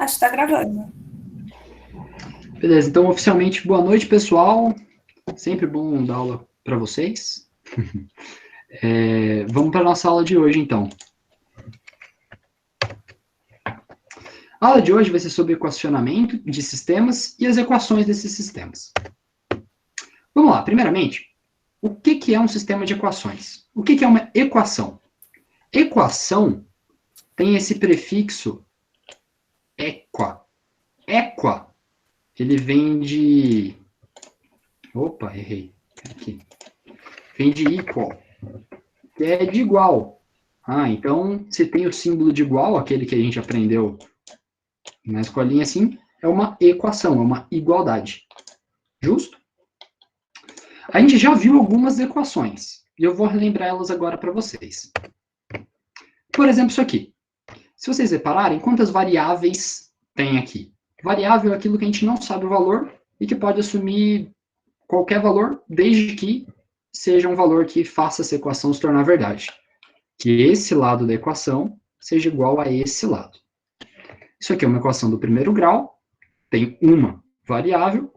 Acho que tá gravando. Beleza, então oficialmente boa noite, pessoal. Sempre bom dar aula para vocês. Vamos para a nossa aula de hoje, então. A aula de hoje vai ser sobre equacionamento de sistemas e as equações desses sistemas. Vamos lá, primeiramente, o que é um sistema de equações? O que é uma equação? Equação tem esse prefixo equa. Equa, ele vem de... Opa, errei. Aqui. Vem de equal, que é de igual. Então, se tem o símbolo de igual, aquele que a gente aprendeu na escolinha assim, é uma equação, é uma igualdade. Justo? A gente já viu algumas equações, e eu vou relembrar elas agora para vocês. Por exemplo, isso aqui. Se vocês repararem, quantas variáveis tem aqui? Variável é aquilo que a gente não sabe o valor e que pode assumir qualquer valor, desde que seja um valor que faça essa equação se tornar verdade. Que esse lado da equação seja igual a esse lado. Isso aqui é uma equação do primeiro grau, tem uma variável,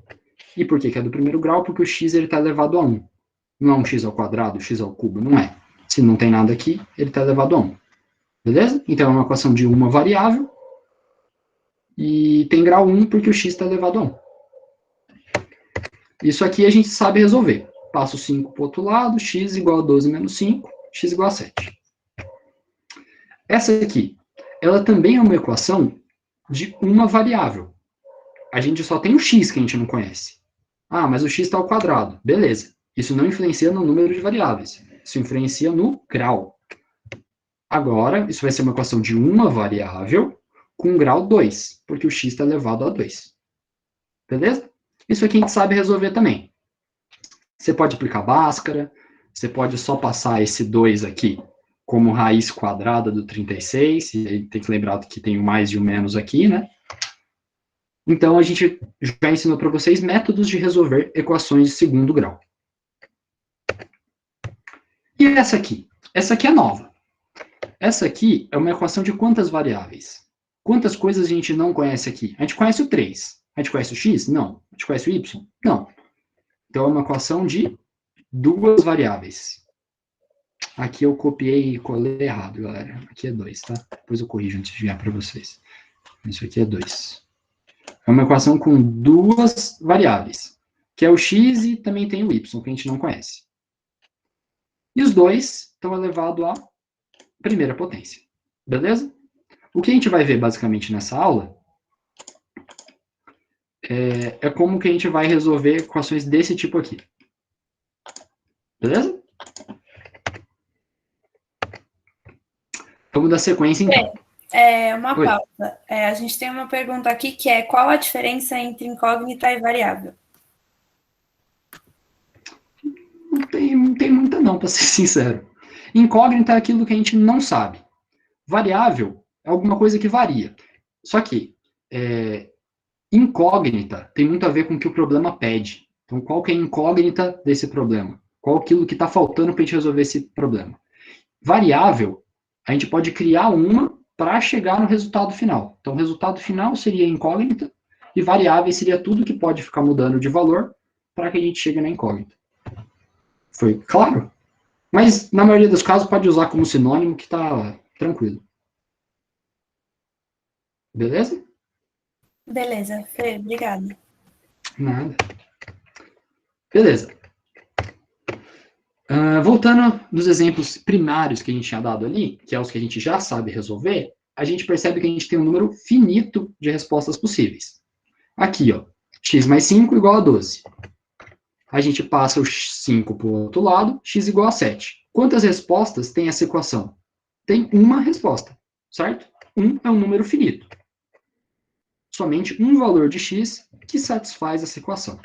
e por que é do primeiro grau? Porque o x está elevado a 1. Não é um x ao quadrado, x ao cubo, não é. Se não tem nada aqui, ele está elevado a 1. Beleza? Então é uma equação de uma variável, e tem grau 1 porque o x está elevado a 1. Isso aqui a gente sabe resolver. Passo 5 para o outro lado, x igual a 12 menos 5, x igual a 7. Essa aqui, ela também é uma equação de uma variável. A gente só tem o x que a gente não conhece. Mas o x está ao quadrado. Beleza. Isso não influencia no número de variáveis. Isso influencia no grau. Agora, isso vai ser uma equação de uma variável com grau 2, porque o x está elevado a 2. Beleza? Isso aqui a gente sabe resolver também. Você pode aplicar Bhaskara, você pode só passar esse 2 aqui como raiz quadrada do 36, e aí tem que lembrar que tem o mais e o menos aqui, né? Então, a gente já ensinou para vocês métodos de resolver equações de segundo grau. E essa aqui? Essa aqui é nova. Essa aqui é uma equação de quantas variáveis? Quantas coisas a gente não conhece aqui? A gente conhece o 3. A gente conhece o x? Não. A gente conhece o y? Não. Então, é uma equação de duas variáveis. Aqui eu copiei e colei errado, galera. Aqui é 2, tá? Depois eu corrijo antes de enviar para vocês. Isso aqui é 2. É uma equação com duas variáveis, que é o x e também tem o y, que a gente não conhece. E os dois estão elevados à primeira potência. Beleza? O que a gente vai ver basicamente nessa aula é como que a gente vai resolver equações desse tipo aqui. Beleza? Vamos dar sequência, então. Uma Oi. pausa. A gente tem uma pergunta aqui que é: qual a diferença entre incógnita e variável? Não tem muita não, para ser sincero. Incógnita é aquilo que a gente não sabe. Variável é alguma coisa que varia. Só que incógnita tem muito a ver com o que o problema pede. Então, qual que é a incógnita desse problema? Qual aquilo que está faltando para a gente resolver esse problema? Variável, a gente pode criar uma para chegar no resultado final. Então, o resultado final seria incógnita, e variável seria tudo que pode ficar mudando de valor para que a gente chegue na incógnita. Foi claro? Mas, na maioria dos casos, pode usar como sinônimo que está tranquilo. Beleza? Beleza, Fê, obrigada. Nada. Beleza. Voltando nos exemplos primários que a gente tinha dado ali, que é os que a gente já sabe resolver, a gente percebe que a gente tem um número finito de respostas possíveis. Aqui, ó, x mais 5 igual a 12. A gente passa o 5 para o outro lado, x igual a 7. Quantas respostas tem essa equação? Tem uma resposta, certo? 1 é um número finito. Somente um valor de x que satisfaz essa equação.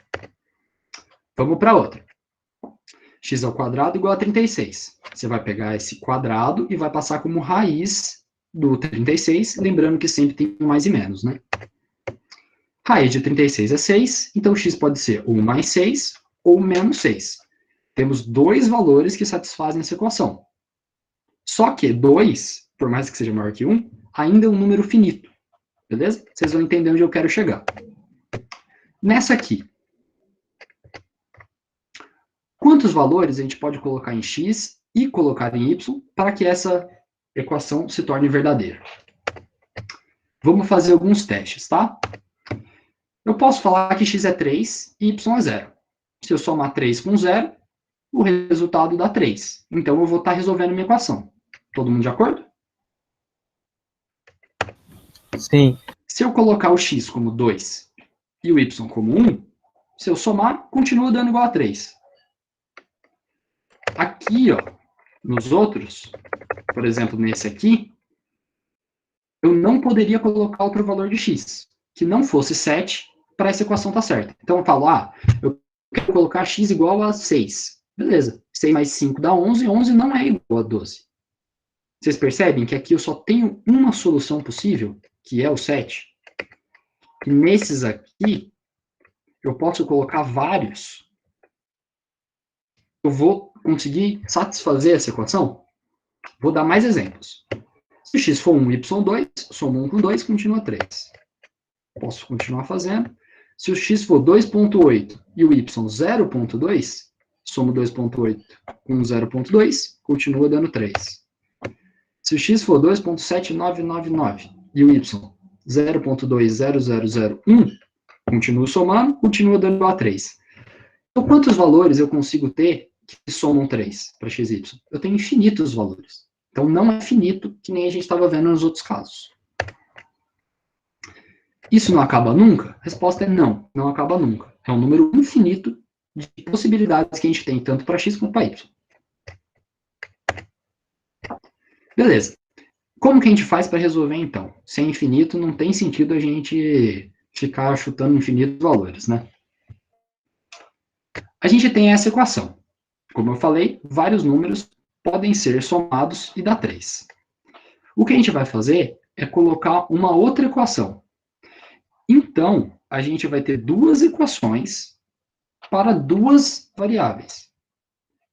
Vamos para outra. X ao quadrado igual a 36. Você vai pegar esse quadrado e vai passar como raiz do 36, lembrando que sempre tem mais e menos, né? Raiz de 36 é 6, então x pode ser ou mais 6 ou menos 6. Temos dois valores que satisfazem essa equação. Só que 2, por mais que seja maior que 1, ainda é um número finito. Beleza? Vocês vão entender onde eu quero chegar. Nessa aqui, quantos valores a gente pode colocar em x e colocar em y para que essa equação se torne verdadeira? Vamos fazer alguns testes, tá? Eu posso falar que x é 3 e y é 0. Se eu somar 3 com 0, o resultado dá 3. Então, eu vou estar resolvendo minha equação. Todo mundo de acordo? Sim. Se eu colocar o x como 2 e o y como 1, se eu somar, continua dando igual a 3. Aqui, ó, nos outros, por exemplo, nesse aqui, eu não poderia colocar outro valor de x, que não fosse 7, para essa equação estar certa. Então, eu falo, eu quero colocar x igual a 6. Beleza. 6 mais 5 dá 11, 11 não é igual a 12. Vocês percebem que aqui eu só tenho uma solução possível, que é o 7. E nesses aqui, eu posso colocar vários. Eu vou conseguir satisfazer essa equação? Vou dar mais exemplos. Se o x for 1 e y 2, somo 1 com 2, continua 3. Posso continuar fazendo. Se o x for 2,8 e o y 0,2, somo 2,8 com 0,2, continua dando 3. Se o x for 2,7999 e o y 0,20001, continuo somando, continua dando igual a 3. Então, quantos valores eu consigo ter que somam 3 para x e y? Eu tenho infinitos valores. Então, não é finito, que nem a gente estava vendo nos outros casos. Isso não acaba nunca? A resposta é não, não acaba nunca. É um número infinito de possibilidades que a gente tem, tanto para x quanto para y. Beleza. Como que a gente faz para resolver, então? Se é infinito, não tem sentido a gente ficar chutando infinitos valores, né? A gente tem essa equação. Como eu falei, vários números podem ser somados e dar 3. O que a gente vai fazer é colocar uma outra equação. Então, a gente vai ter duas equações para duas variáveis.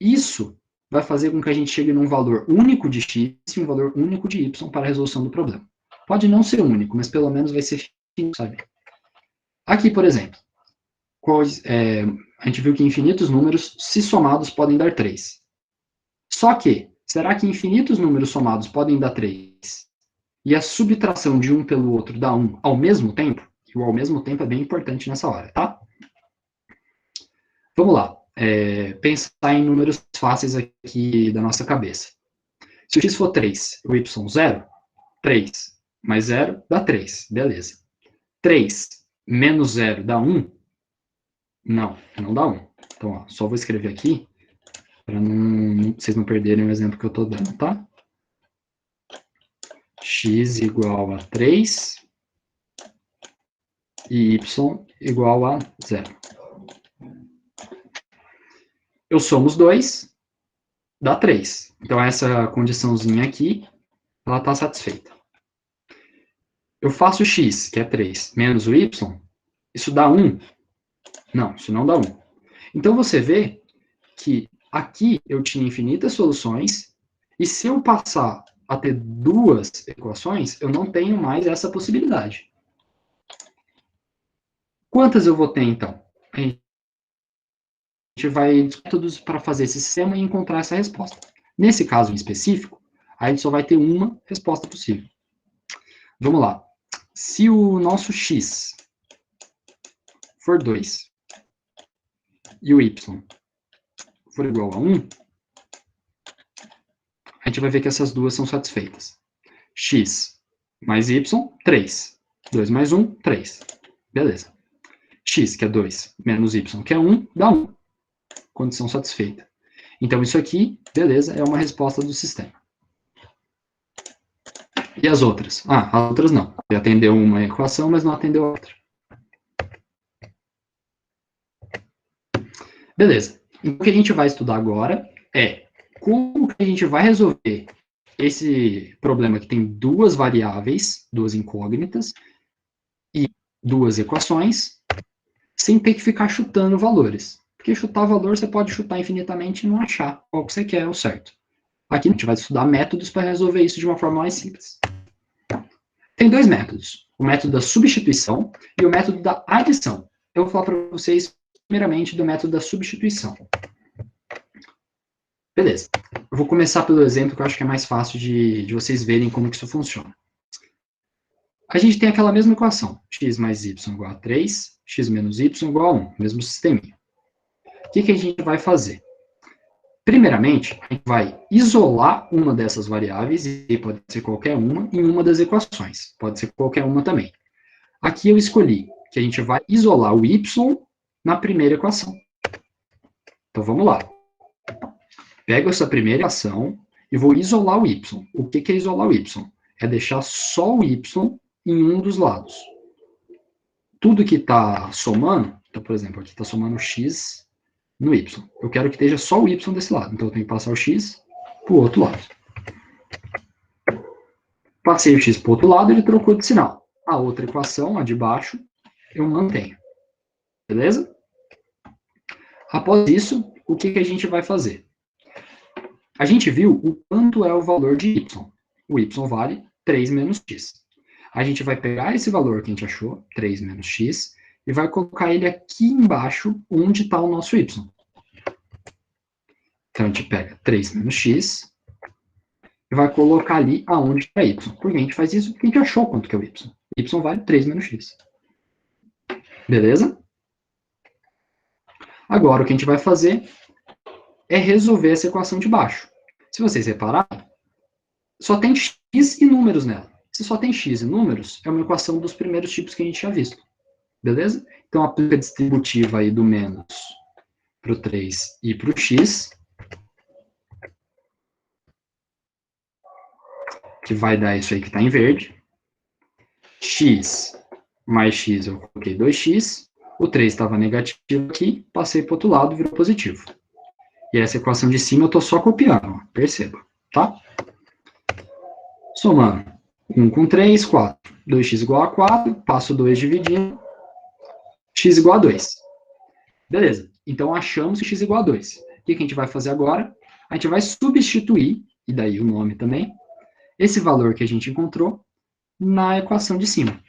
Isso vai fazer com que a gente chegue num valor único de x e um valor único de y para a resolução do problema. Pode não ser único, mas pelo menos vai ser finito, sabe? Aqui, por exemplo, a gente viu que infinitos números, se somados, podem dar 3. Só que, será que infinitos números somados podem dar 3 e a subtração de um pelo outro dá 1 ao mesmo tempo? E o ao mesmo tempo é bem importante nessa hora, tá? Vamos lá. Pensar em números fáceis aqui da nossa cabeça. Se o x for 3 e o y 0, 3 mais 0 dá 3, beleza. 3 menos 0 dá 1? Não, não dá 1. Então, ó, só vou escrever aqui, para vocês não perderem o exemplo que eu estou dando, tá? X igual a 3 e y igual a 0. Eu somo os dois, dá 3. Então, essa condiçãozinha aqui, ela está satisfeita. Eu faço x, que é 3, menos o y, isso dá 1? Não, isso não dá 1. Então, você vê que aqui eu tinha infinitas soluções, e se eu passar a ter duas equações, eu não tenho mais essa possibilidade. Quantas eu vou ter, então? A gente vai métodos para fazer esse sistema e encontrar essa resposta. Nesse caso em específico, a gente só vai ter uma resposta possível. Vamos lá. Se o nosso x for 2 e o y for igual a 1, a gente vai ver que essas duas são satisfeitas. X mais y, 3. 2 mais 1, 3. Beleza. X, que é 2, menos y, que é 1, dá 1. Condição satisfeita. Então, isso aqui, beleza, é uma resposta do sistema. E as outras? As outras não. Ele atendeu uma equação, mas não atendeu a outra. Beleza. Então, o que a gente vai estudar agora é como que a gente vai resolver esse problema que tem duas variáveis, duas incógnitas, e duas equações, sem ter que ficar chutando valores. Porque chutar valor, você pode chutar infinitamente e não achar qual que você quer, o certo. Aqui a gente vai estudar métodos para resolver isso de uma forma mais simples. Tem dois métodos, o método da substituição e o método da adição. Eu vou falar para vocês, primeiramente, do método da substituição. Beleza. Eu vou começar pelo exemplo que eu acho que é mais fácil de vocês verem como que isso funciona. A gente tem aquela mesma equação, x mais y igual a 3, x menos y igual a 1, mesmo sisteminha. O que a gente vai fazer? Primeiramente, a gente vai isolar uma dessas variáveis, e pode ser qualquer uma, em uma das equações. Pode ser qualquer uma também. Aqui eu escolhi que a gente vai isolar o y na primeira equação. Então vamos lá. Pego essa primeira equação e vou isolar o y. O que é isolar o y? É deixar só o y em um dos lados. Tudo que está somando, então, por exemplo, aqui está somando x no y. Eu quero que esteja só o y desse lado. Então eu tenho que passar o x para o outro lado. Passei o x para o outro lado, ele trocou de sinal. A outra equação, a de baixo, eu mantenho. Beleza? Após isso, o que a gente vai fazer? A gente viu o quanto é o valor de y. O y vale 3 menos x. A gente vai pegar esse valor que a gente achou, 3 menos x, e vai colocar ele aqui embaixo, onde está o nosso y. Então, a gente pega 3 menos x e vai colocar ali aonde está y. Por que a gente faz isso? Porque a gente achou quanto que é o y. Y vale 3 menos x. Beleza? Agora, o que a gente vai fazer é resolver essa equação de baixo. Se vocês repararem, só tem x e números nela. Se só tem x e números, é uma equação dos primeiros tipos que a gente tinha visto. Beleza? Então, aplica a distributiva aí do menos para o 3 e para o x, que vai dar isso aí que está em verde. X mais x, eu coloquei 2x. O 3 estava negativo aqui, passei para o outro lado, virou positivo. E essa equação de cima eu estou só copiando, perceba, tá? Somando 1 com 3, 4. 2x igual a 4, passo 2 dividindo, x igual a 2. Beleza, então achamos que x igual a 2. O que a gente vai fazer agora? A gente vai substituir, e daí o nome também, esse valor que a gente encontrou na equação de cima.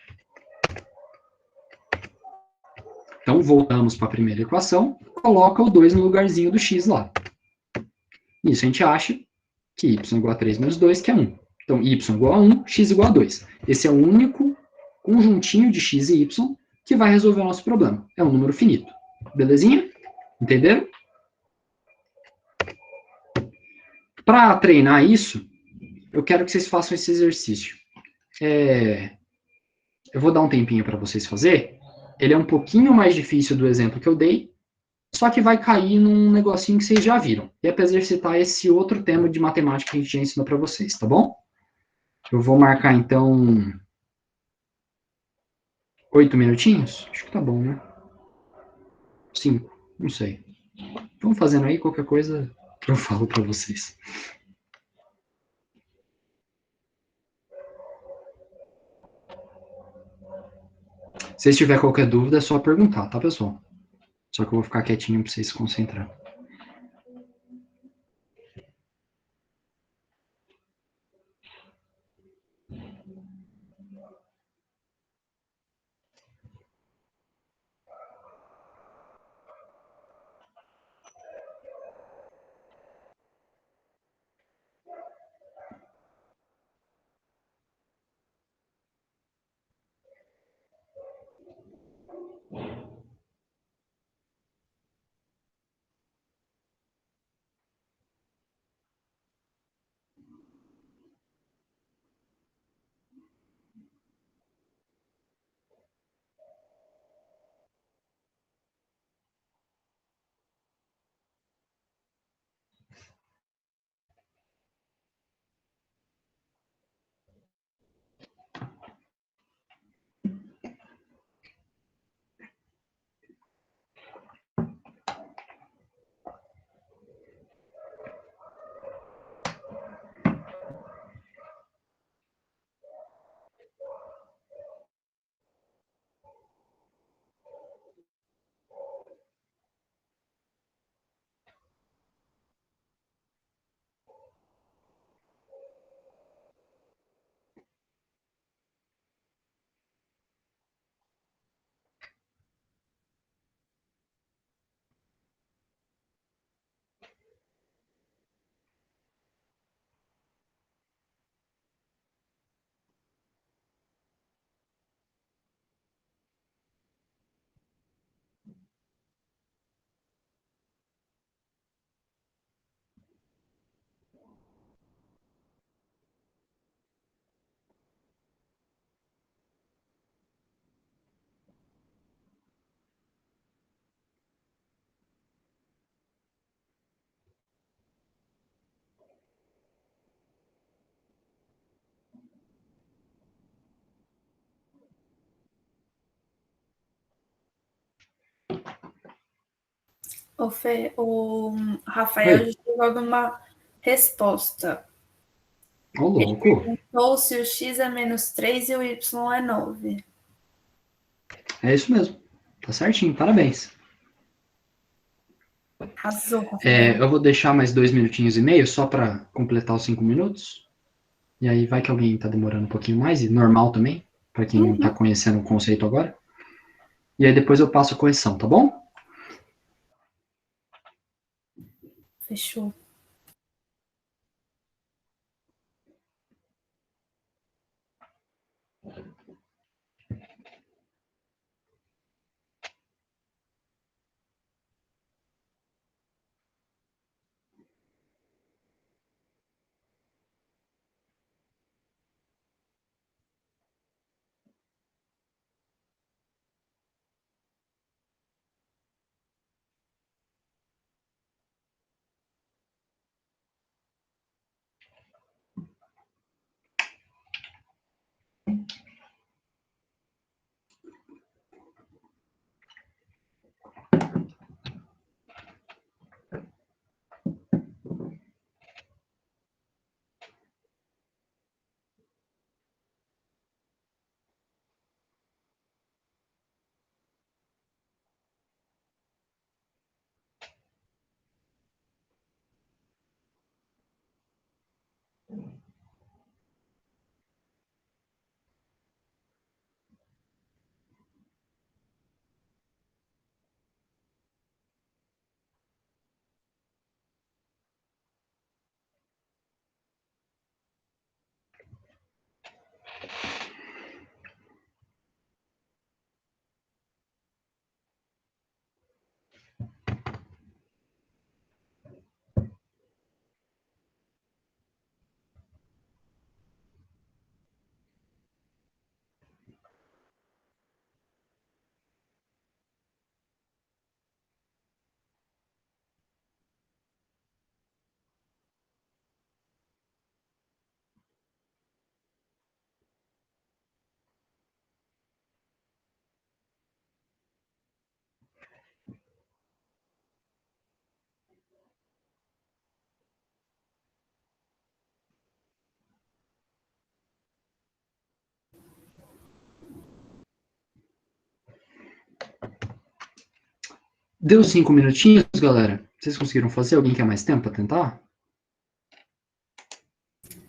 Então, voltamos para a primeira equação, coloca o 2 no lugarzinho do x lá. Isso a gente acha que y igual a 3 menos 2, que é 1. Então, y igual a 1, x igual a 2. Esse é o único conjuntinho de x e y que vai resolver o nosso problema. É um número finito. Belezinha? Entenderam? Para treinar isso, eu quero que vocês façam esse exercício. Eu vou dar um tempinho para vocês fazer. Ele é um pouquinho mais difícil do exemplo que eu dei, só que vai cair num negocinho que vocês já viram. E é para exercitar esse outro tema de matemática que a gente já ensinou para vocês, tá bom? Eu vou marcar, então, 8 minutinhos? Acho que tá bom, né? 5, não sei. Vamos fazendo aí, qualquer coisa eu falo para vocês. Se tiver qualquer dúvida, é só perguntar, tá, pessoal? Só que eu vou ficar quietinho para vocês se concentrar. O Rafael já chegou alguma resposta. Ô, Ele louco. perguntou se o x é menos 3 e o y é 9. É isso mesmo. Tá certinho, parabéns. Arrasou, Rafael. Eu vou deixar mais 2 minutinhos e meio só para completar os 5 minutos. E aí vai que alguém está demorando um pouquinho mais, e normal também, para quem não está conhecendo o conceito agora. E aí depois eu passo a correção, tá bom? Fechou. Deu 5 minutinhos, galera? Vocês conseguiram fazer? Alguém quer mais tempo para tentar?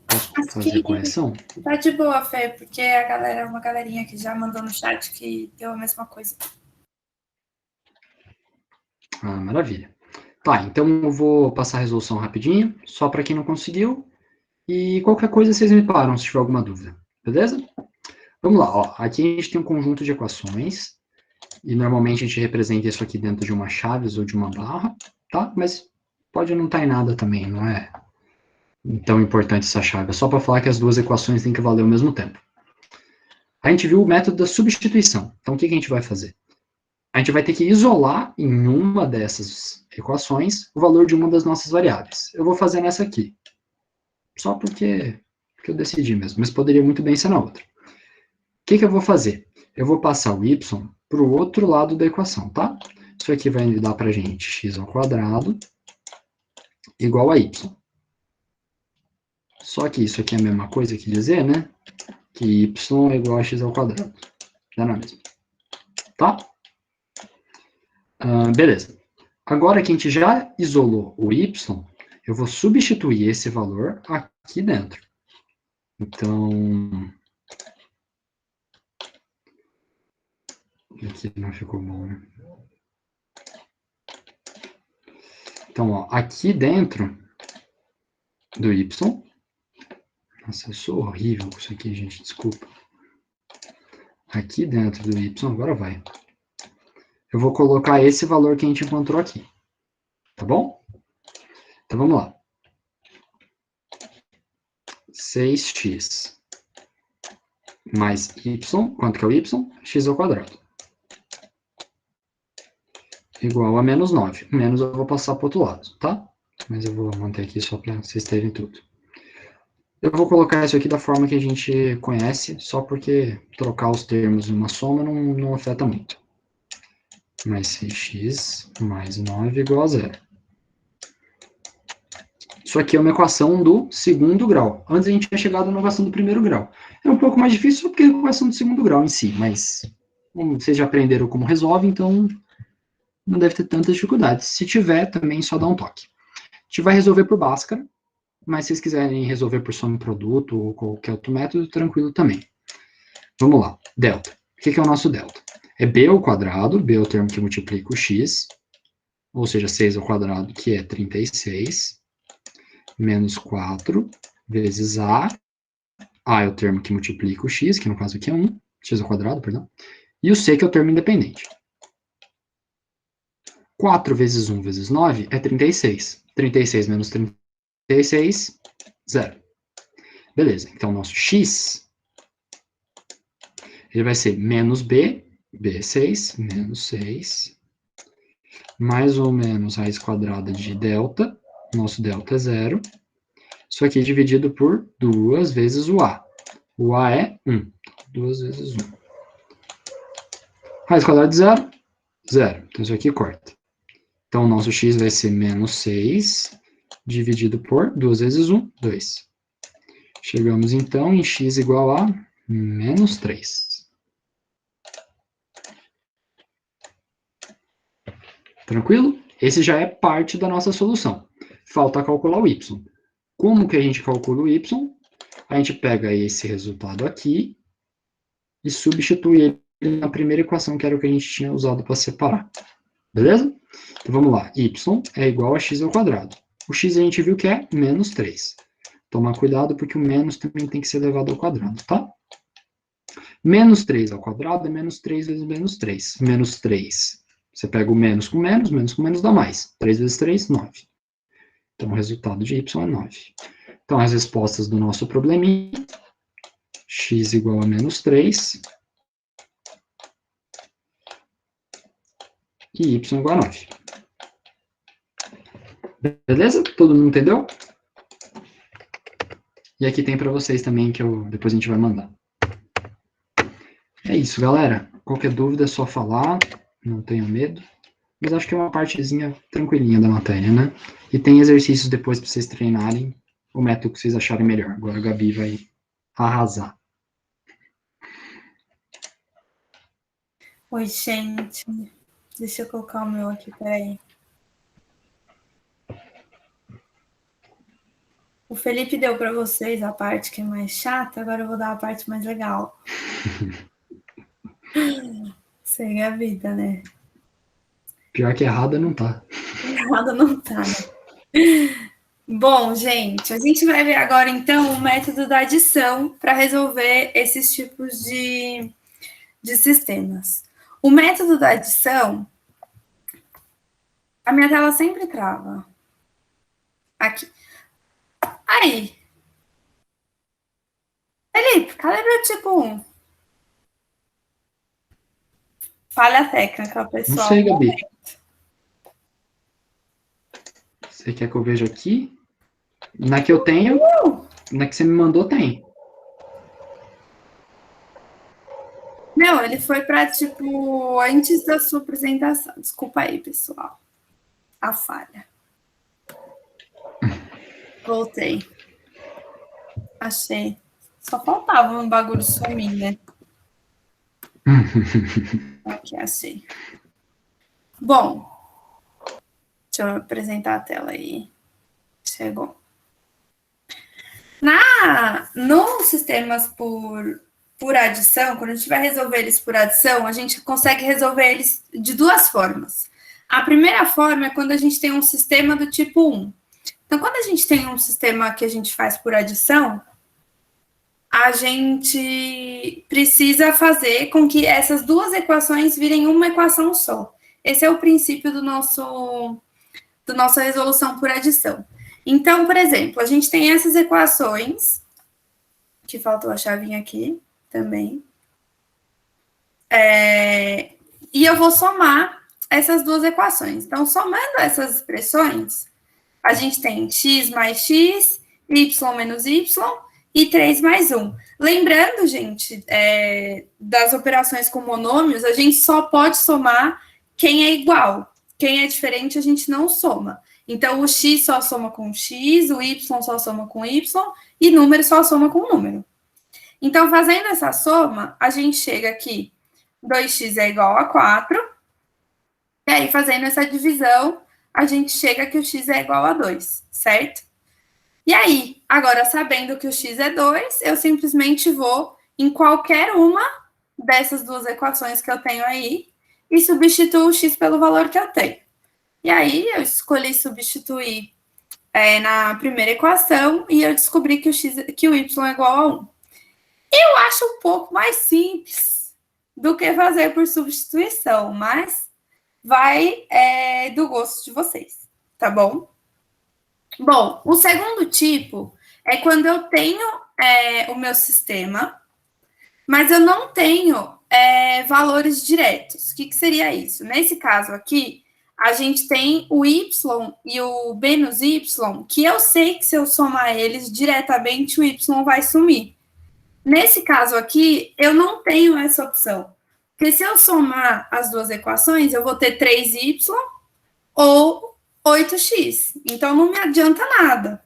Posso Acho fazer a que correção? tá de boa, Fê, porque a galera, uma galerinha que já mandou no chat que deu a mesma coisa. Ah, maravilha. Tá, então eu vou passar a resolução rapidinho, só para quem não conseguiu. E qualquer coisa vocês me param se tiver alguma dúvida, beleza? Vamos lá, ó. Aqui a gente tem um conjunto de equações, e normalmente a gente representa isso aqui dentro de uma chaves ou de uma barra, tá? Mas pode não estar em nada também, não é tão importante essa chave, é só para falar que as duas equações têm que valer ao mesmo tempo. A gente viu o método da substituição, então o que a gente vai fazer? A gente vai ter que isolar em uma dessas equações o valor de uma das nossas variáveis. Eu vou fazer nessa aqui, só porque eu decidi mesmo, mas poderia muito bem ser na outra. O que eu vou fazer? Eu vou passar o y para o outro lado da equação, tá? Isso aqui vai dar para a gente x ao quadrado igual a y. Só que isso aqui é a mesma coisa que dizer, né? Que y é igual a x ao quadrado. Dá na mesma. Tá? Beleza. Agora que a gente já isolou o y, eu vou substituir esse valor aqui dentro. Então, aqui não ficou bom, né? Então, ó, aqui dentro do y, nossa, eu sou horrível com isso aqui, gente, desculpa. Aqui dentro do y, agora vai. Eu vou colocar esse valor que a gente encontrou aqui, tá bom? Então, vamos lá. 6x mais y, quanto que é o y? X ao quadrado. Igual a menos 9. Menos eu vou passar para o outro lado, tá? Mas eu vou manter aqui só para vocês terem tudo. Eu vou colocar isso aqui da forma que a gente conhece, só porque trocar os termos em uma soma não afeta muito. mais 6x mais 9 igual a 0. Isso aqui é uma equação do segundo grau. Antes a gente tinha chegado na equação do primeiro grau. É um pouco mais difícil só porque é a equação do segundo grau em si, mas vocês já aprenderam como resolve, então não deve ter tantas dificuldades. Se tiver, também só dá um toque. A gente vai resolver por Bhaskara, mas se vocês quiserem resolver por soma e produto ou qualquer outro método, tranquilo também. Vamos lá. Delta. O que é o nosso delta? É b ao quadrado, b é o termo que multiplica o x, ou seja, 6 ao quadrado, que é 36, menos 4 vezes a é o termo que multiplica o x, que no caso aqui é 1, x ao quadrado, perdão, e o c, que é o termo independente. 4 vezes 1 vezes 9 é 36. 36 menos 36, 0. Beleza, então nosso x, ele vai ser menos b, b é 6, menos 6, mais ou menos raiz quadrada de delta, nosso delta é 0. Isso aqui é dividido por 2 vezes o a. O a é 1. 2 vezes 1. Raiz quadrada de 0, 0. Então isso aqui corta. Então o nosso x vai ser menos 6, dividido por 2 vezes 1, 2. Chegamos então em x igual a menos 3. Tranquilo? Esse já é parte da nossa solução. Falta calcular o y. Como que a gente calcula o y? A gente pega esse resultado aqui e substitui ele na primeira equação, que era o que a gente tinha usado para separar. Beleza? Então vamos lá. Y é igual a x ao quadrado. O x a gente viu que é menos 3. Tomar cuidado porque o menos também tem que ser elevado ao quadrado, tá? Menos 3 ao quadrado é menos 3 vezes menos 3. Menos 3. Você pega o menos com menos dá mais. 3 vezes 3, 9. Então o resultado de y é 9. Então as respostas do nosso probleminha, x igual a menos 3 e y igual a 9. Beleza? Todo mundo entendeu? E aqui tem para vocês também, que depois a gente vai mandar. É isso, galera. Qualquer dúvida é só falar, não tenham medo. Mas acho que é uma partezinha tranquilinha da matéria, né? E tem exercícios depois para vocês treinarem o método que vocês acharem melhor. Agora a Gabi vai arrasar. Oi, gente. Deixa eu colocar o meu aqui, peraí. O Felipe deu para vocês a parte que é mais chata, agora eu vou dar a parte mais legal. Segue a vida, né? Pior que errada não tá. Errada não tá, né? Bom, gente, a gente vai ver agora, então, o método da adição para resolver esses tipos de sistemas. O método da adição, a minha tela sempre trava. Aqui. Aí. Felipe, cadê meu tipo 1? Falha técnica, pessoal. Não sei, Gabi. Você quer que eu veja aqui? Na que eu tenho, na que você me mandou, tem. Não, ele foi para, tipo, antes da sua apresentação. Desculpa aí, pessoal. A falha. Voltei. Achei. Só faltava um bagulho sumir, né? Aqui, achei. Bom, deixa eu apresentar a tela aí. Chegou. Nos sistemas por adição, quando a gente vai resolver eles por adição, a gente consegue resolver eles de duas formas. A primeira forma é quando a gente tem um sistema do tipo 1. Então, quando a gente tem um sistema que a gente faz por adição, a gente precisa fazer com que essas duas equações virem uma equação só. Esse é o princípio da nossa resolução por adição. Então, por exemplo, a gente tem essas equações, que faltou a chavinha aqui também, e eu vou somar essas duas equações. Então, somando essas expressões, a gente tem x mais x, y menos y e 3 mais 1. Lembrando, gente, das operações com monômios, a gente só pode somar quem é igual. Quem é diferente, a gente não soma. Então, o x só soma com x, o y só soma com y, e número só soma com número. Então, fazendo essa soma, a gente chega aqui, 2x é igual a 4, e aí, fazendo essa divisão, a gente chega que o x é igual a 2, certo? E aí, agora, sabendo que o x é 2, eu simplesmente vou em qualquer uma dessas duas equações que eu tenho aí e substituo o x pelo valor que eu tenho. E aí, eu escolhi substituir na primeira equação e eu descobri que o y é igual a 1. Eu acho um pouco mais simples do que fazer por substituição, mas vai do gosto de vocês, tá bom? Bom, o segundo tipo é quando eu tenho o meu sistema, mas eu não tenho valores diretos. O que seria isso? Nesse caso aqui, a gente tem o y e o menos y, que eu sei que se eu somar eles diretamente, o y vai sumir. Nesse caso aqui, eu não tenho essa opção. Porque se eu somar as duas equações, eu vou ter 3y ou 8x. Então, não me adianta nada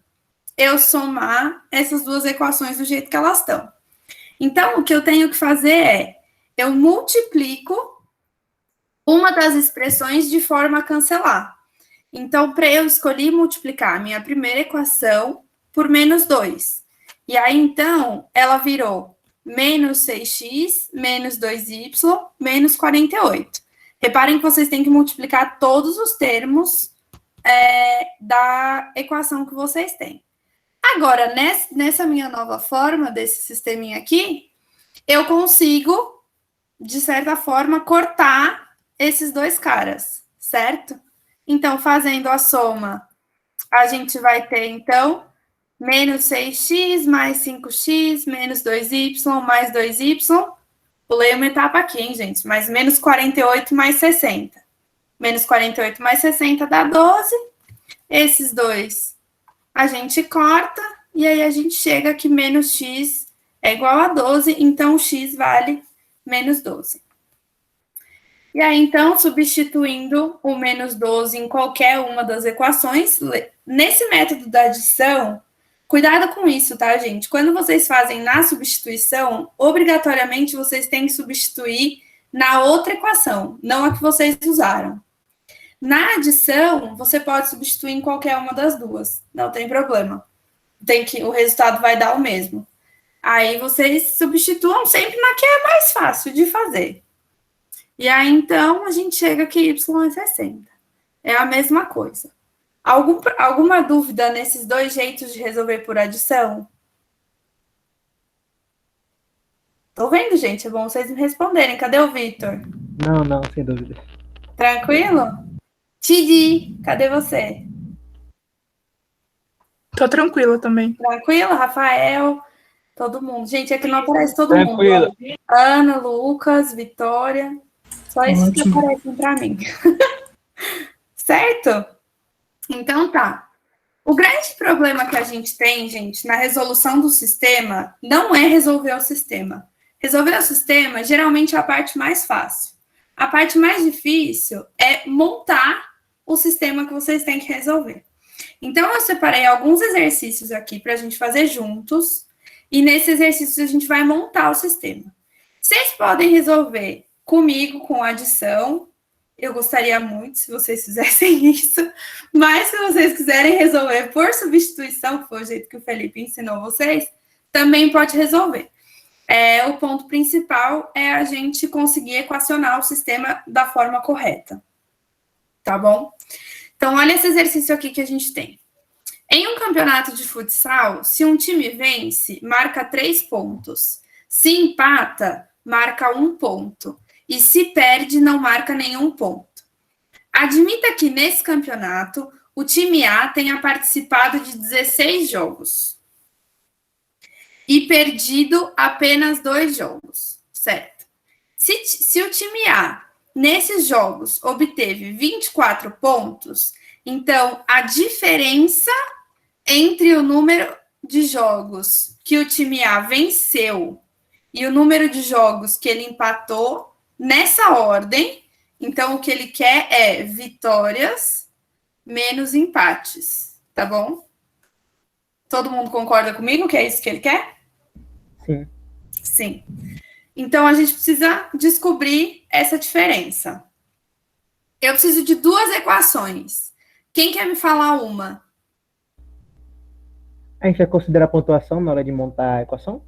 eu somar essas duas equações do jeito que elas estão. Então, o que eu tenho que fazer é, eu multiplico uma das expressões de forma a cancelar. Então, para eu escolhi multiplicar a minha primeira equação por menos 2. E aí, então, ela virou menos 6x, menos 2y, menos 48. Reparem que vocês têm que multiplicar todos os termos da equação que vocês têm. Agora, nessa minha nova forma, desse sisteminha aqui, eu consigo, de certa forma, cortar esses dois caras, certo? Então, fazendo a soma, a gente vai ter, então, menos 6x mais 5x, menos 2y mais 2y. Pulei uma etapa aqui, hein, gente? Mas menos 48 mais 60. Menos 48 mais 60 dá 12. Esses dois a gente corta. E aí a gente chega que menos x é igual a 12. Então, x vale menos 12. E aí, então, substituindo o menos 12 em qualquer uma das equações, nesse método da adição, cuidado com isso, tá, gente? Quando vocês fazem na substituição, obrigatoriamente vocês têm que substituir na outra equação, não a que vocês usaram. Na adição, você pode substituir em qualquer uma das duas, não tem problema. O resultado vai dar o mesmo. Aí vocês substituam sempre na que é mais fácil de fazer. E aí, então, a gente chega que y é 60. É a mesma coisa. Alguma dúvida nesses dois jeitos de resolver por adição? Tô vendo, gente. É bom vocês me responderem. Cadê o Vitor? Não, sem dúvida. Tranquilo? Tidi, cadê você? Tô tranquila também. Tranquilo, Rafael? Todo mundo. Gente, aqui não aparece todo Tranquilo. mundo. Ana, Lucas, Vitória. Só isso que aparecem para mim. Certo? Então tá. O grande problema que a gente tem, gente, na resolução do sistema, não é resolver o sistema. Resolver o sistema, geralmente, é a parte mais fácil. A parte mais difícil é montar o sistema que vocês têm que resolver. Então, eu separei alguns exercícios aqui para a gente fazer juntos, e nesse exercício a gente vai montar o sistema. Vocês podem resolver comigo com adição. Eu gostaria muito se vocês fizessem isso, mas se vocês quiserem resolver por substituição, que foi o jeito que o Felipe ensinou vocês, também pode resolver. O ponto principal é a gente conseguir equacionar o sistema da forma correta. Tá bom? Então, olha esse exercício aqui que a gente tem. Em um campeonato de futsal, se um time vence, marca 3 pontos. Se empata, marca 1 ponto. E se perde, não marca nenhum ponto. Admita que nesse campeonato, o time A tenha participado de 16 jogos e perdido apenas 2 jogos, certo? Se o time A, nesses jogos, obteve 24 pontos, então a diferença entre o número de jogos que o time A venceu e o número de jogos que ele empatou, nessa ordem, Então, o que ele quer é vitórias menos empates, tá bom? Todo mundo concorda comigo que é isso que ele quer? Sim. Sim. Então, a gente precisa descobrir essa diferença. Eu preciso de duas equações. Quem quer me falar uma? A gente vai considerar a pontuação na hora de montar a equação?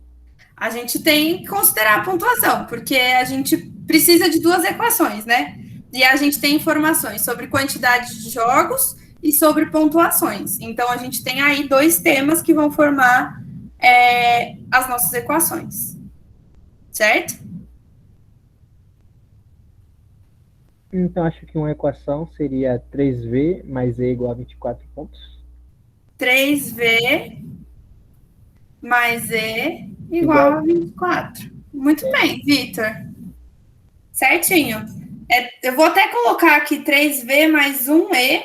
A gente tem que considerar a pontuação, porque a gente precisa de duas equações, né? E a gente tem informações sobre quantidade de jogos e sobre pontuações. Então, a gente tem aí dois temas que vão formar as nossas equações. Certo? Então, acho que uma equação seria 3v mais e igual a 24 pontos. 3v mais e igual a 24. Muito bem, Vitor. Certinho. Eu vou até colocar aqui 3v mais 1e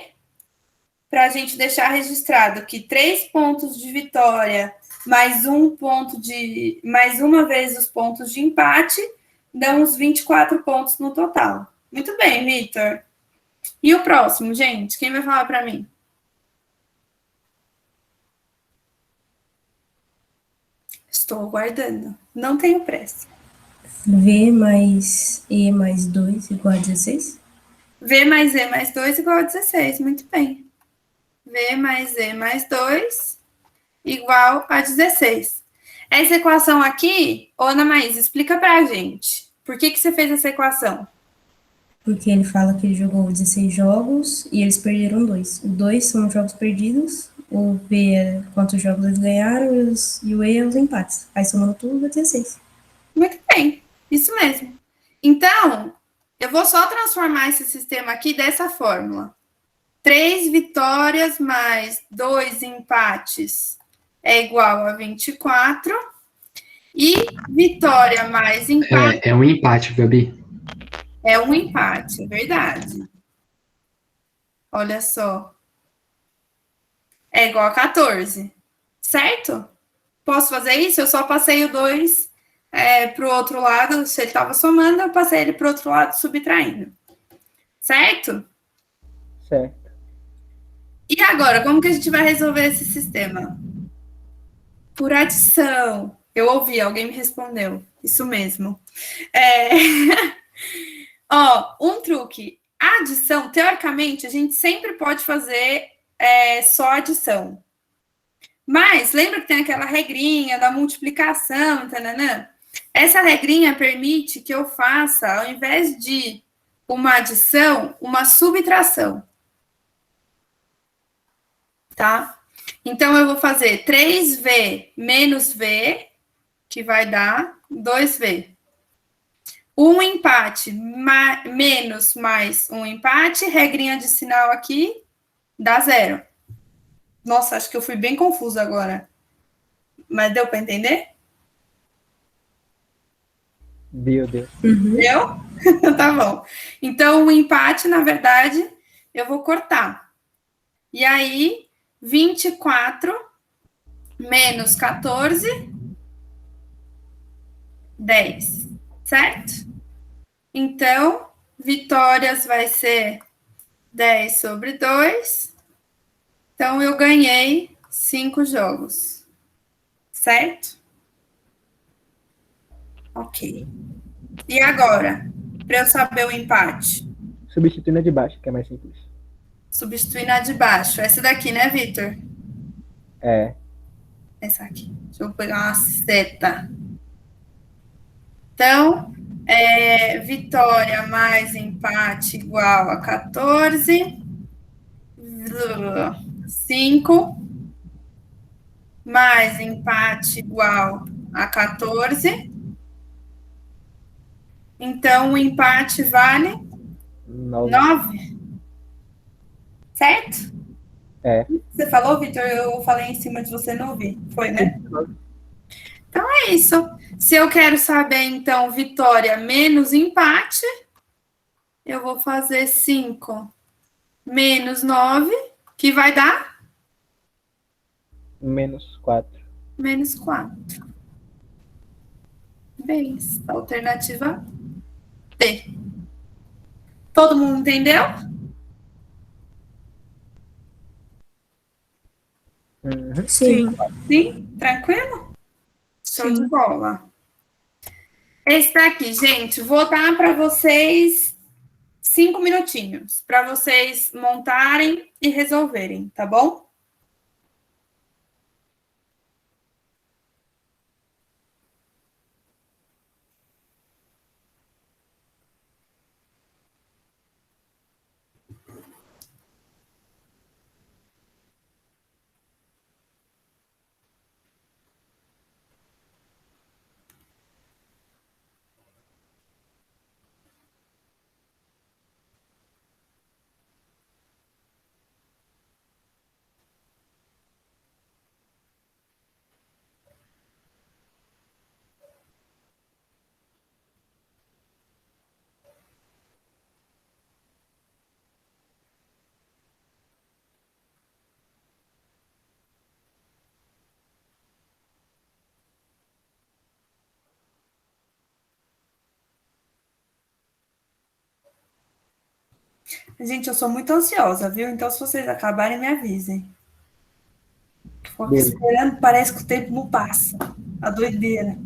para a gente deixar registrado que 3 pontos de vitória mais mais uma vez os pontos de empate dão os 24 pontos no total. Muito bem, Vitor. E o próximo, gente? Quem vai falar para mim? Estou aguardando. Não tenho pressa. V mais E mais 2 igual a 16? V mais E mais 2 igual a 16. Muito bem. V mais E mais 2 igual a 16. Essa equação aqui, Ana Maísa, explica pra gente. Por que você fez essa equação? Porque ele fala que ele jogou 16 jogos e eles perderam 2. O 2 são jogos perdidos, o V é quantos jogos eles ganharam e o E é os empates. Aí somando tudo dá 16. Muito bem, isso mesmo. Então, eu vou só transformar esse sistema aqui dessa fórmula. 3 vitórias mais 2 empates é igual a 24. E vitória mais empate. É um empate, Gabi. É um empate, é verdade. Olha só. É igual a 14. Certo? Posso fazer isso? Eu só passei o 2 para o outro lado. Se ele estava somando, eu passei ele para o outro lado subtraindo. Certo? Certo. E agora, como que a gente vai resolver esse sistema? Por adição. Eu ouvi, alguém me respondeu. Isso mesmo. Ó, um truque. A adição, teoricamente, a gente sempre pode fazer só adição. Mas, lembra que tem aquela regrinha da multiplicação, tananã? Essa regrinha permite que eu faça, ao invés de uma adição, uma subtração. Tá? Então, eu vou fazer 3v menos v, que vai dar 2v. Um empate menos mais um empate, regrinha de sinal aqui, dá 0. Nossa, acho que eu fui bem confusa agora. Mas deu para entender? Deu. Deu? Tá bom. Então, o empate, na verdade, eu vou cortar. E aí, 24 menos 14, 10. Certo? Então, vitórias vai ser 10 sobre 2. Então, eu ganhei 5 jogos. Certo? Ok. E agora, para eu saber o empate? Substituindo a de baixo, que é mais simples. Substituindo a de baixo. Essa daqui, né, Vitor? É. Essa aqui. Deixa eu pegar uma seta. Então, vitória mais empate igual a 14. 5 mais empate igual a 14. Então, o empate vale 9. Certo? É. Você falou, Vitor? Eu falei em cima de você não ouvir. Foi, né? Então, é isso. Se eu quero saber, então, vitória menos empate, eu vou fazer 5 menos 9, que vai dar? Menos 4. Menos 4. Bem, alternativa B. Todo mundo entendeu? Uhum. Sim. Sim? Tranquilo? Show de bola. Esse daqui, gente, vou dar para vocês 5 minutinhos para vocês montarem e resolverem, tá bom? Gente, eu sou muito ansiosa, viu? Então, se vocês acabarem, me avisem. Tô aqui Beleza. esperando, parece que o tempo não passa. A doideira.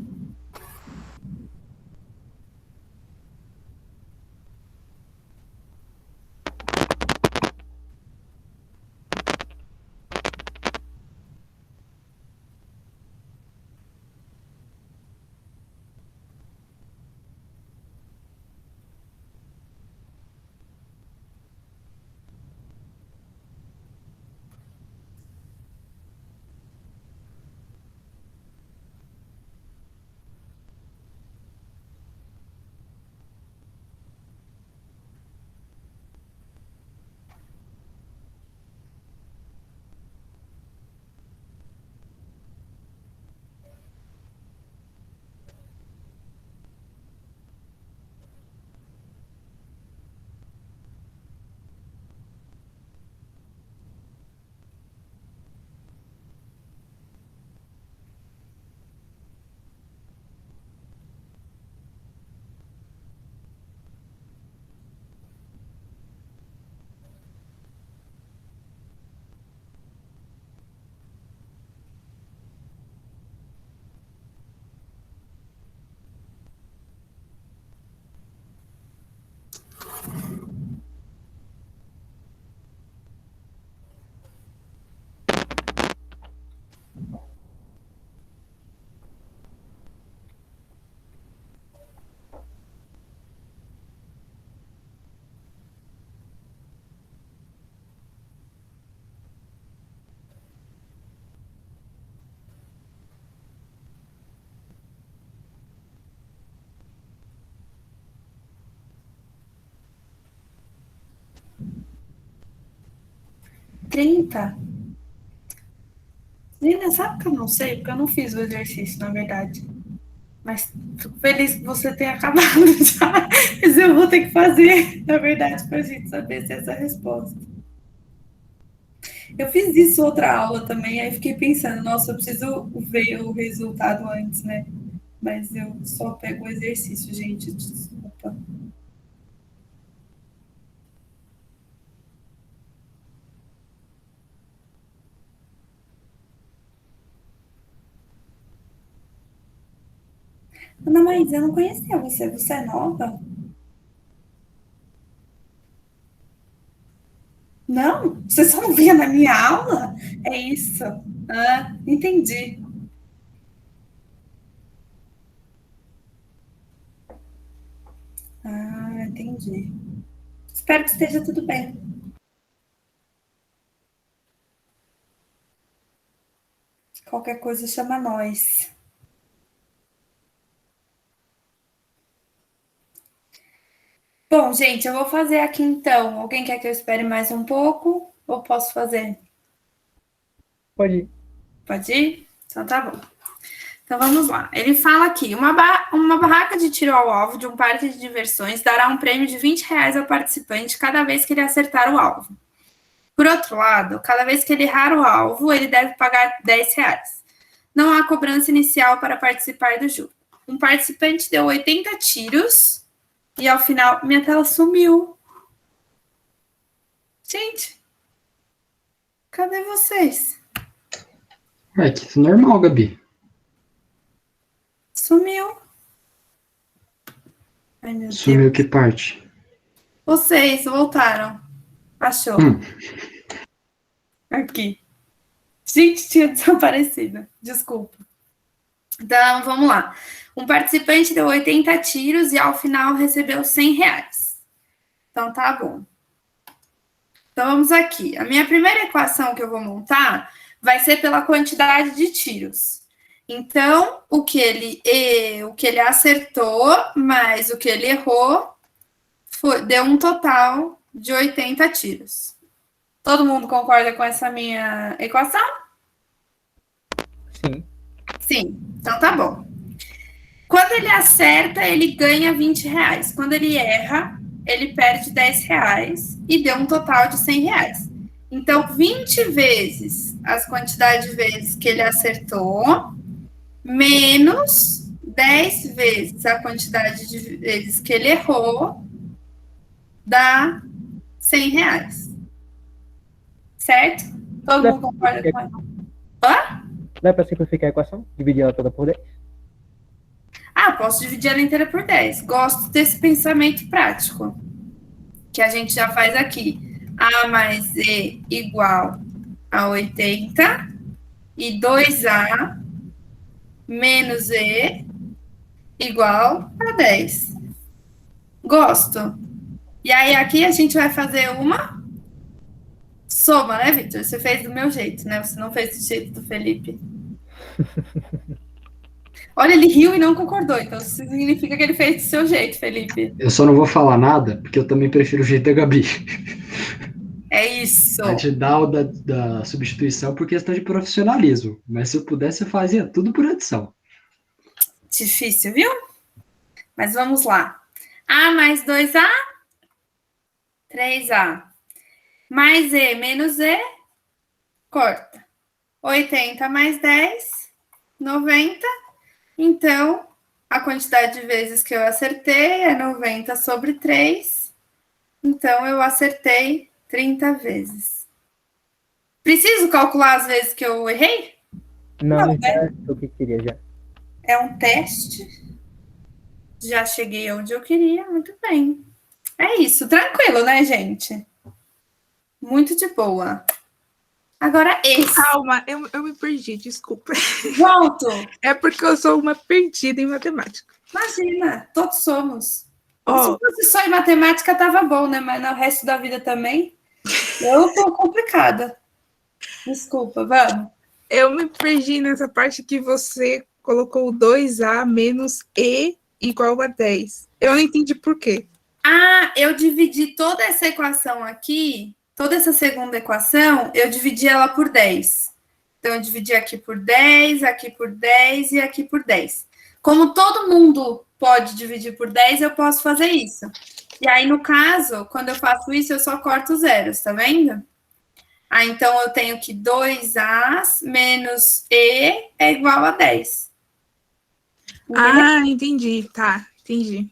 Trinta. Lina, sabe que eu não sei? Porque eu não fiz o exercício, na verdade. Mas fico feliz que você tenha acabado já. Mas eu vou ter que fazer, na verdade, para a gente saber se é essa a resposta. Eu fiz isso outra aula também, aí fiquei pensando, nossa, eu preciso ver o resultado antes, né? Mas eu só pego o exercício, gente, desculpa. Ana Maísa, eu não conhecia você, você é nova? Não? Você só não via na minha aula? É isso. Ah, entendi. Ah, entendi. Espero que esteja tudo bem. Qualquer coisa chama nós. Bom, gente, eu vou fazer aqui então. Alguém quer que eu espere mais um pouco? Ou posso fazer? Pode ir. Pode ir? Então tá bom. Então vamos lá. Ele fala aqui: uma barraca de tiro ao alvo de um parque de diversões dará um prêmio de R$ 20 ao participante cada vez que ele acertar o alvo. Por outro lado, cada vez que ele errar o alvo, ele deve pagar R$ 10. Não há cobrança inicial para participar do jogo. Um participante deu 80 tiros e ao final minha tela sumiu. Gente, cadê vocês? Ué, que isso é normal, Gabi. Sumiu. Ai, meu Sumiu Deus. que parte? Vocês voltaram. Achou. Hum. Aqui. Gente, tinha desaparecido. Desculpa. Então, vamos lá. Um participante deu 80 tiros e ao final recebeu R$100. Então, tá bom. Então, vamos aqui. A minha primeira equação que eu vou montar vai ser pela quantidade de tiros. Então, o que ele acertou mais o que ele errou deu um total de 80 tiros. Todo mundo concorda com essa minha equação? Sim. Sim. Então, tá bom. Quando ele acerta, ele ganha R$20. Quando ele erra, ele perde R$10 e deu um total de R$100. Então, 20 vezes as quantidades de vezes que ele acertou, menos 10 vezes a quantidade de vezes que ele errou, dá R$100. Certo? Todo mundo concorda com isso? Hã? Dá para simplificar a equação? Dividir ela toda por 10? Posso dividir ela inteira por 10. Gosto desse pensamento prático, que a gente já faz aqui. A mais E igual a 80 e 2A menos E igual a 10. Gosto. E aí aqui a gente vai fazer uma soma, né, Victor? Você fez do meu jeito, né? Você não fez do jeito do Felipe. Olha, ele riu e não concordou, então isso significa que ele fez do seu jeito, Felipe. Eu só não vou falar nada, porque eu também prefiro o jeito da Gabi. É isso. A te dar o da substituição por questão de profissionalismo. Mas se eu pudesse, eu fazia tudo por adição. Difícil, viu? Mas vamos lá. A mais 2A, 3A. Mais E menos E, corta. 80 mais 10, 90. Então, a quantidade de vezes que eu acertei é 90 sobre 3. Então, eu acertei 30 vezes. Preciso calcular as vezes que eu errei? Não, já é o que queria já. É um teste. Já cheguei onde eu queria, muito bem. É isso, tranquilo, né, gente? Muito de boa. Agora esse. Calma, eu me perdi, desculpa. Volto. É porque eu sou uma perdida em matemática. Imagina, todos somos. Ó, Se fosse só em matemática, tava bom, né? Mas no resto da vida também. Eu tô complicada. Desculpa, vamos. eu me perdi nessa parte que você colocou 2A menos E igual a 10. Eu não entendi por quê. Eu dividi toda essa equação aqui, toda essa segunda equação, eu dividi ela por 10. Então, eu dividi aqui por 10, aqui por 10 e aqui por 10. Como todo mundo pode dividir por 10, eu posso fazer isso. E aí, no caso, quando eu faço isso, eu só corto os zeros, tá vendo? Então, eu tenho que 2A menos E é igual a 10. Entendi. Tá, entendi.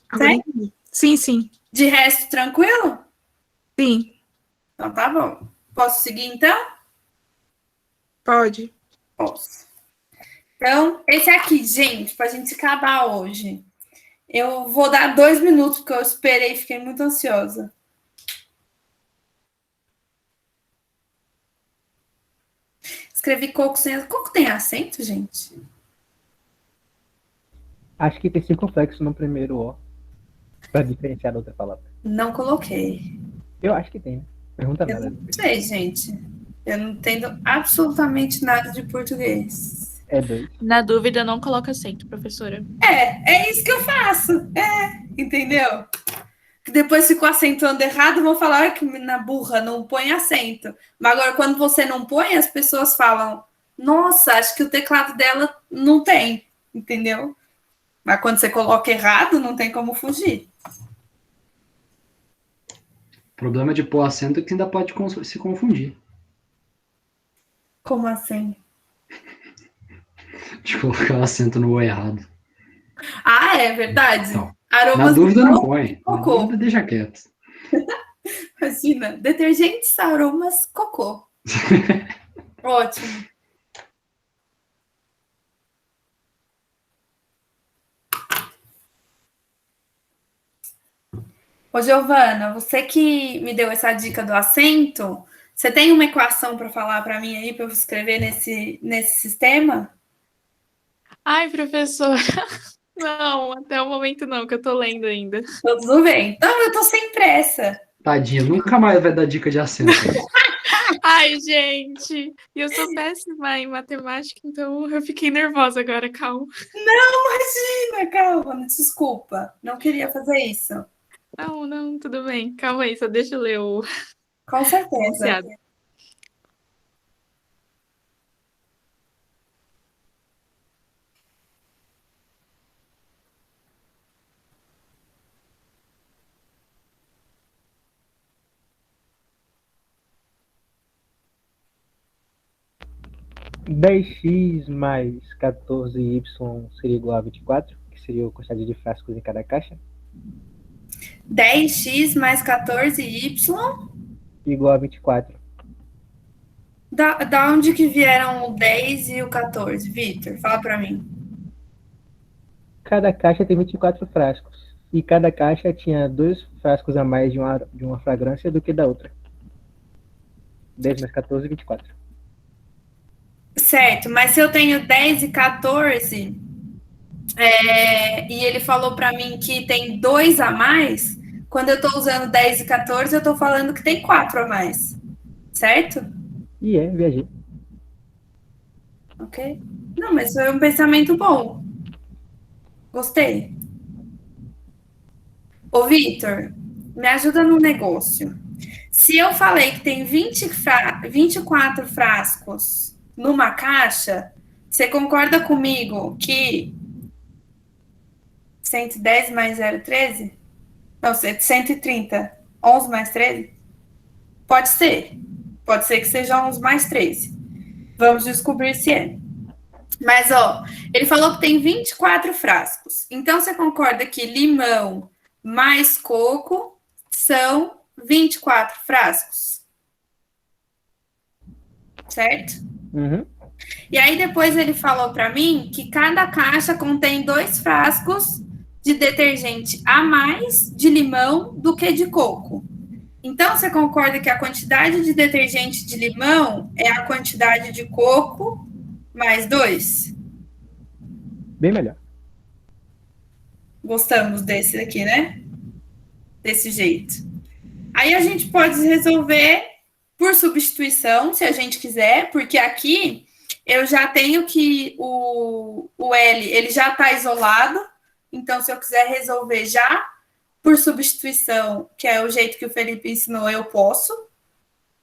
Agora Certo? entendi. Sim. De resto, tranquilo? Sim, Então, tá bom. Posso seguir, então? pode. Posso. Então, esse aqui, gente, pra gente acabar hoje. Eu vou dar 2 minutos, porque eu esperei e fiquei muito ansiosa. Escrevi coco sem... Coco tem acento, gente? Acho que tem circunflexo no primeiro O. Pra diferenciar da outra palavra. Não coloquei. Eu acho que tem, né? Pergunta Eu nada. não sei, gente. Eu não entendo absolutamente nada de português. É 2. Na dúvida, não coloca acento, professora. É isso que eu faço. Entendeu? Depois ficou acentuando errado, vão falar que na burra não põe acento. Mas agora, quando você não põe, as pessoas falam: nossa, acho que o teclado dela não tem. Entendeu? Mas quando você coloca errado, não tem como fugir. O problema de pôr acento é que ainda pode se confundir. Como assim? De colocar o acento no O errado. É verdade. Então, Aromas na dúvida, de não põe. Na cocô. dúvida, deixa quieto. Imagina, detergentes, aromas, cocô. Ótimo. Ô, Giovana, você que me deu essa dica do acento, você tem uma equação para falar para mim aí, para eu escrever nesse sistema? Ai, professor. Não, até o momento não, que eu tô lendo ainda. Tudo bem. Então, eu tô sem pressa. Tadinha, nunca mais vai dar dica de acento. Ai, gente. E eu sou péssima em matemática, então eu fiquei nervosa agora, calma. Imagina, calma, desculpa. Não queria fazer isso. Não, não, tudo bem. Calma aí, só deixa eu ler o Com certeza. enunciado. Dez x mais 14y seria igual a 24, que seria a quantidade de frascos em cada caixa, 10x mais 14y. igual a 24. Da onde que vieram o 10 e o 14, Vitor? Fala para mim. Cada caixa tem 24 frascos. E cada caixa tinha 2 frascos a mais de uma fragrância do que da outra. 10 mais 14, 24. Certo, mas se eu tenho 10 e 14, e ele falou para mim que tem 2 a mais, quando eu estou usando 10 e 14, eu estou falando que tem 4 a mais. Certo? E viajei. Ok? Não, mas foi um pensamento bom. Gostei. Ô, Vitor, me ajuda no negócio. Se eu falei que tem 24 frascos numa caixa, você concorda comigo que 110 mais 0, 13? Não, 130. 11 mais 13? Pode ser. Pode ser que seja 11 mais 13. Vamos descobrir se é. Mas, ó, ele falou que tem 24 frascos. Então, você concorda que limão mais coco são 24 frascos? Certo? Uhum. E aí, depois ele falou para mim que cada caixa contém 2 frascos de detergente a mais de limão do que de coco. Então, você concorda que a quantidade de detergente de limão é a quantidade de coco mais 2? Bem melhor. Gostamos desse aqui, né? Desse jeito. Aí a gente pode resolver por substituição, se a gente quiser, porque aqui eu já tenho que o L, ele já está isolado, então se eu quiser resolver já por substituição, que é o jeito que o Felipe ensinou, eu posso,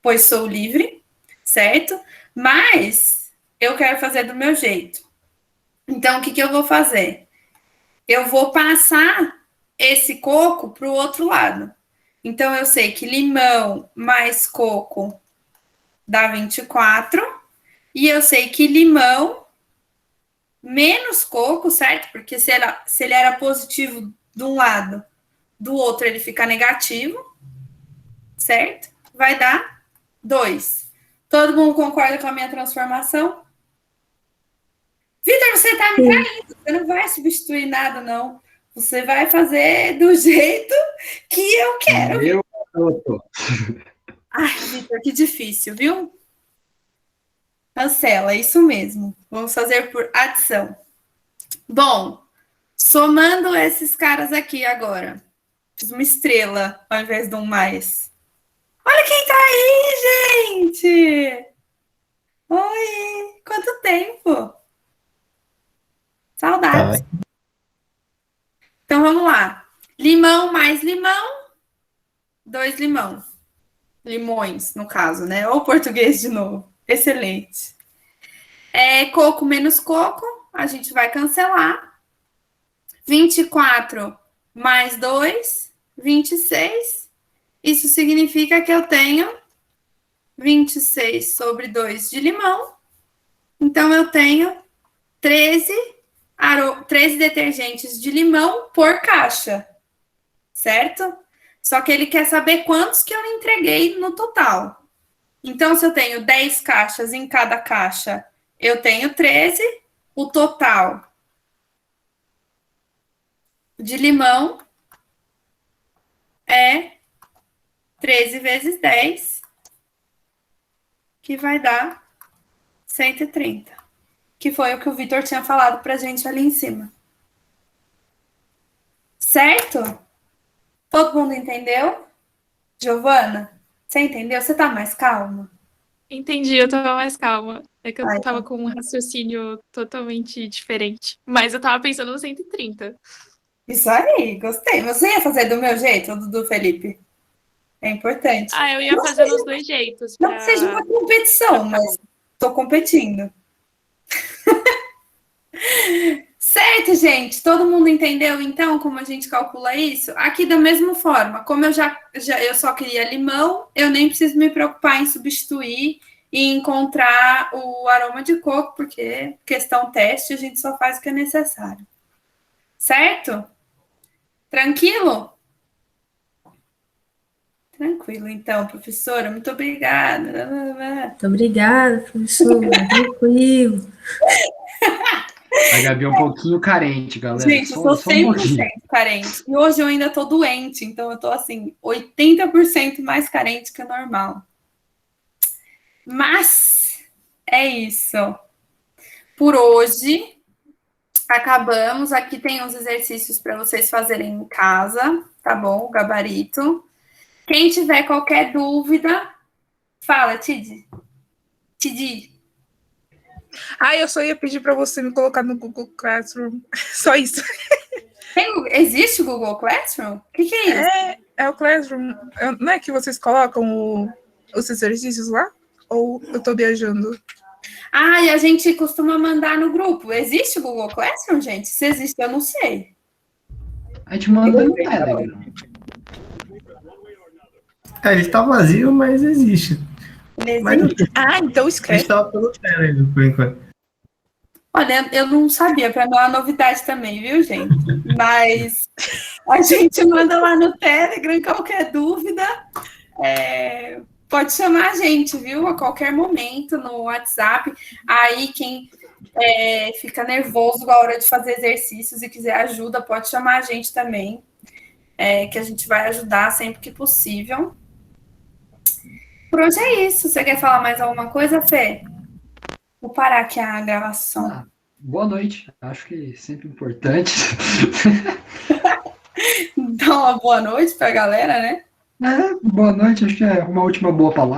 pois sou livre, certo? Mas eu quero fazer do meu jeito. Então, o que eu vou fazer? Eu vou passar esse coco para o outro lado. Então, eu sei que limão mais coco dá 24. E eu sei que limão menos coco, certo? Porque se ele era positivo de um lado, do outro ele fica negativo, certo? Vai dar 2. Todo mundo concorda com a minha transformação? Vitor, você tá me traindo. Você não vai substituir nada, não. Você vai fazer do jeito que eu quero. Eu tô. Ai, Vitor, que difícil, viu? Cancela, é isso mesmo. Vamos fazer por adição. Bom, somando esses caras aqui agora. Fiz uma estrela ao invés de um mais. Olha quem tá aí, gente! Oi! Quanto tempo! Saudades. Tá. Então, vamos lá. Limão mais limão. 2 limão. Limões, no caso, né? Ou português de novo. Excelente. Coco menos coco. A gente vai cancelar. 24 mais 2. 26. Isso significa que eu tenho 26 sobre 2 de limão. Então, eu tenho 13 detergentes de limão por caixa, certo? Só que ele quer saber quantos que eu entreguei no total. Então, se eu tenho 10 caixas, em cada caixa eu tenho 13, o total de limão é 13 vezes 10, que vai dar 130. Que foi o que o Vitor tinha falado pra gente ali em cima. Certo? Todo mundo entendeu? Giovana, você entendeu? Você tá mais calma? Entendi, eu tava mais calma. É que eu Ai, tava com um raciocínio totalmente diferente. Mas eu tava pensando no 130. Isso aí, gostei. Você ia fazer do meu jeito ou do Felipe? É importante. Ah, eu ia fazer nos dois jeitos. Não que seja uma competição, mas tô competindo. Certo, gente? Todo mundo entendeu, então, como a gente calcula isso? Aqui, da mesma forma, como eu só queria limão, eu nem preciso me preocupar em substituir e encontrar o aroma de coco, porque questão teste, a gente só faz o que é necessário. Certo? Tranquilo? Tranquilo, então, professora. Muito obrigada. Muito obrigada, professor. Tranquilo. A Gabi é um pouquinho carente, galera. Gente, eu sou Só um 100% pouquinho. carente. E hoje eu ainda tô doente, então eu tô, assim, 80% mais carente que o normal. Mas é isso. Por hoje, acabamos. Aqui tem uns exercícios para vocês fazerem em casa, tá bom? O gabarito. Quem tiver qualquer dúvida, fala, Tid. Tid. Ah, eu só ia pedir para você me colocar no Google Classroom. Só isso. Existe o Google Classroom? O que é isso? É o Classroom. Não é que vocês colocam os exercícios lá? Ou eu tô viajando? Ah, e a gente costuma mandar no grupo. Existe o Google Classroom, gente? Se existe, eu não sei. A gente manda no Telegram. Ele tá vazio, mas existe. Mas Então a escreve. gente tava pelo Telegram, por enquanto. Olha, eu não sabia, para mim é uma novidade também, viu, gente? Mas a gente manda lá no Telegram, qualquer dúvida, pode chamar a gente, viu? A qualquer momento no WhatsApp. Aí quem fica nervoso na hora de fazer exercícios e quiser ajuda, pode chamar a gente também, que a gente vai ajudar sempre que possível. Por hoje é isso. Você quer falar mais alguma coisa, Fê? Vou parar aqui a gravação. Boa noite. Acho que sempre importante. Dá uma boa noite para a galera, né? Boa noite. Acho que é uma última boa palavra.